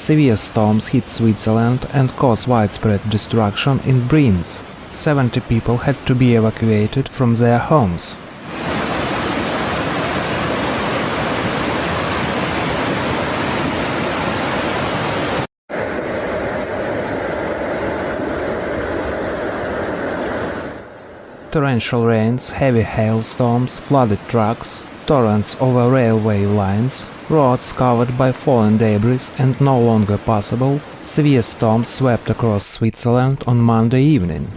Severe storms hit Switzerland and caused widespread destruction in Brienz. 70 people had to be evacuated from their homes. Torrential rains, heavy hailstorms, flooded trucks, torrents over railway lines, roads covered by fallen debris and no longer passable, severe storms swept across Switzerland on Monday evening.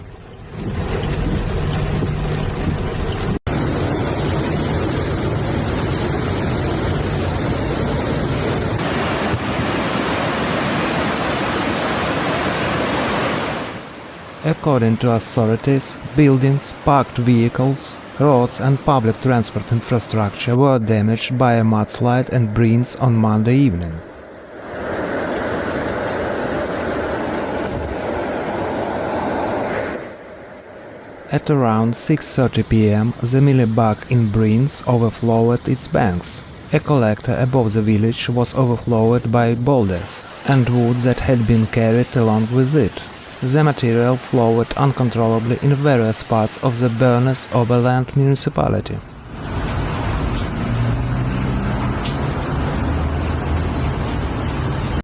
According to authorities, buildings, parked vehicles, roads and public transport infrastructure were damaged by a mudslide in Brienz on Monday evening. At around 6:30 p.m. the Milibach in Brienz overflowed its banks. A collector above the village was overflowed by boulders and wood that had been carried along with it. The material flowed uncontrollably in various parts of the Bernese Oberland municipality.